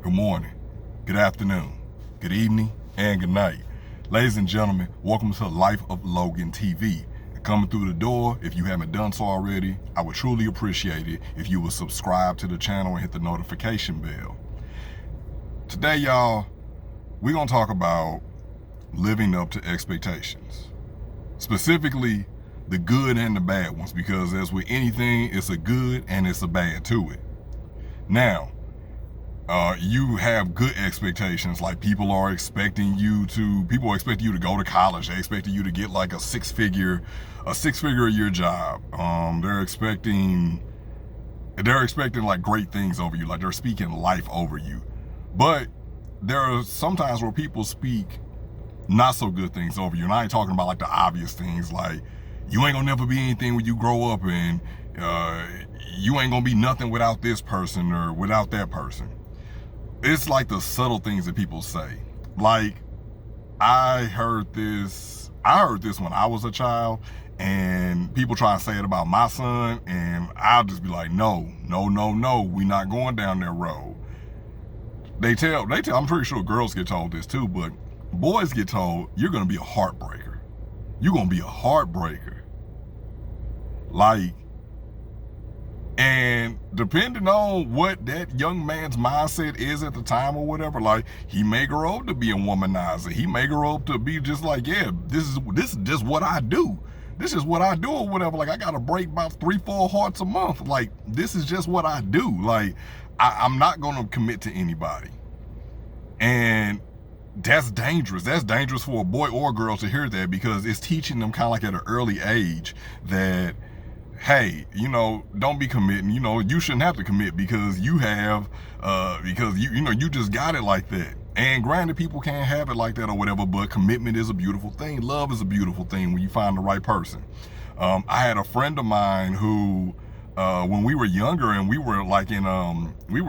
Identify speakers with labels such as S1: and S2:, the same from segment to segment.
S1: good morning, good afternoon, good evening, and good night. Ladies and gentlemen, welcome to Life of Logan TV. Coming through the door, if you haven't done so already, I would truly appreciate it if you would subscribe to the channel and hit the notification bell. Today, y'all, we're going to talk about living up to expectations. Specifically, the good and the bad ones, because as with anything, it's a good and it's a bad to it. Now, you have good expectations, like people are expecting you to go to college. They expecting you to get like a six figure a year job. They're expecting like great things over you, like they're speaking life over you. But there are some times where people speak not so good things over you. And I ain't talking about like the obvious things, like you ain't gonna never be anything when you grow up, and you ain't gonna be nothing without this person or without that person. It's like the subtle things that people say. Like, I heard this when I was a child, and people try to say it about my son, and I'll just be like, no, we not going down that road. They tell, I'm pretty sure girls get told this too, but boys get told, you're gonna be a heartbreaker. You're gonna be a heartbreaker. Like, and depending on what that young man's mindset is at the time or whatever, like, he may grow up to be a womanizer. He may grow up to be just like, yeah, this is just what I do. This is what I do or whatever. Like, I gotta break about 3-4 hearts a month. Like, this is just what I do. Like, I'm not gonna commit to anybody. And that's dangerous. That's dangerous for a boy or a girl to hear that, because it's teaching them kind of like at an early age that, hey, don't be committing. You shouldn't have to commit because you have, you just got it like that. And granted, people can't have it like that or whatever, but commitment is a beautiful thing. Love is a beautiful thing when you find the right person. I had a friend of mine who, when we were younger, and we were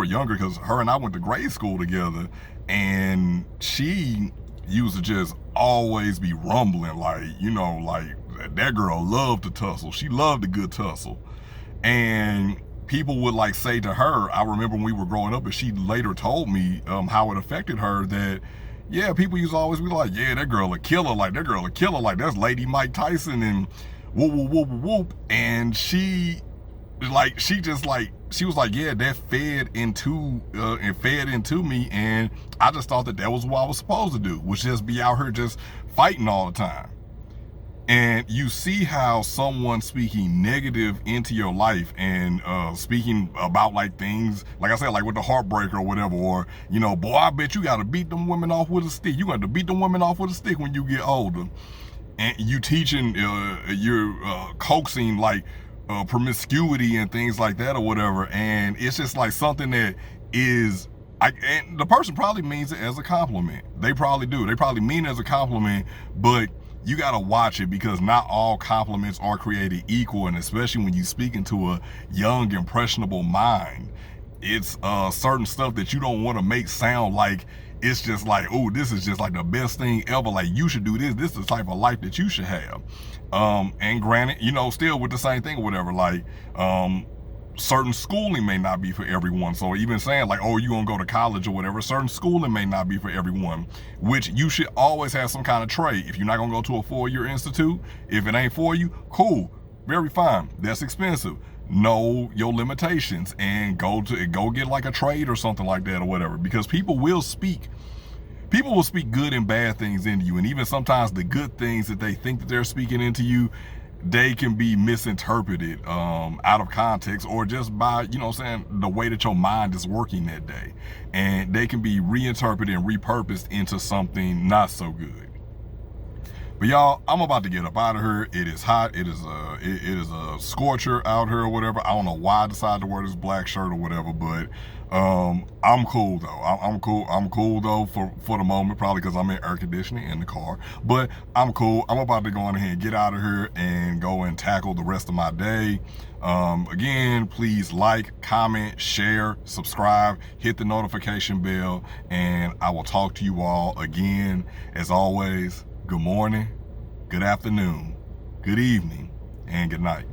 S1: younger because her and I went to grade school together, and she used to just always be rumbling, like that girl loved to tussle. She loved a good tussle. And people would like say to her, I remember when we were growing up, and she later told me how it affected her, that, yeah, people used to always be like, yeah, that girl a killer, like that's Lady Mike Tyson, and whoop, whoop, whoop, whoop. And she was like, yeah, that fed into me, and I just thought that was what I was supposed to do, was just be out here just fighting all the time. And you see how someone speaking negative into your life and speaking about like things, like I said, like with the heartbreaker or whatever, or, boy, I bet you got to beat them women off with a stick. You got to beat them women off with a stick when you get older. And you teaching, you're coaxing like promiscuity and things like that or whatever. And it's just like something that is, and the person probably means it as a compliment. They probably do. They probably mean it as a compliment, but you got to watch it, because not all compliments are created equal. And especially when you speak into a young, impressionable mind, it's certain stuff that you don't want to make sound like it's just like, oh, this is just like the best thing ever. Like, you should do this. This is the type of life that you should have. And granted, still with the same thing or whatever, like, certain schooling may not be for everyone. So even saying like, oh, you gonna go to college or whatever, certain schooling may not be for everyone, which you should always have some kind of trade. If you're not gonna go to a 4-year institute, if it ain't for you, cool, very fine. That's expensive. Know your limitations and go get like a trade or something like that or whatever, because people will speak good and bad things into you. And even sometimes the good things that they think that they're speaking into you, they can be misinterpreted out of context, or just by, the way that your mind is working that day. And they can be reinterpreted and repurposed into something not so good. But y'all, I'm about to get up out of here. It is hot. It is a scorcher out here or whatever. I don't know why I decided to wear this black shirt or whatever, but I'm cool though. I'm cool though for the moment, probably because I'm in air conditioning in the car, but I'm cool. I'm about to go on ahead and get out of here and go and tackle the rest of my day. Again, please like, comment, share, subscribe, hit the notification bell, and I will talk to you all again. As always, good morning, good afternoon, good evening, and good night.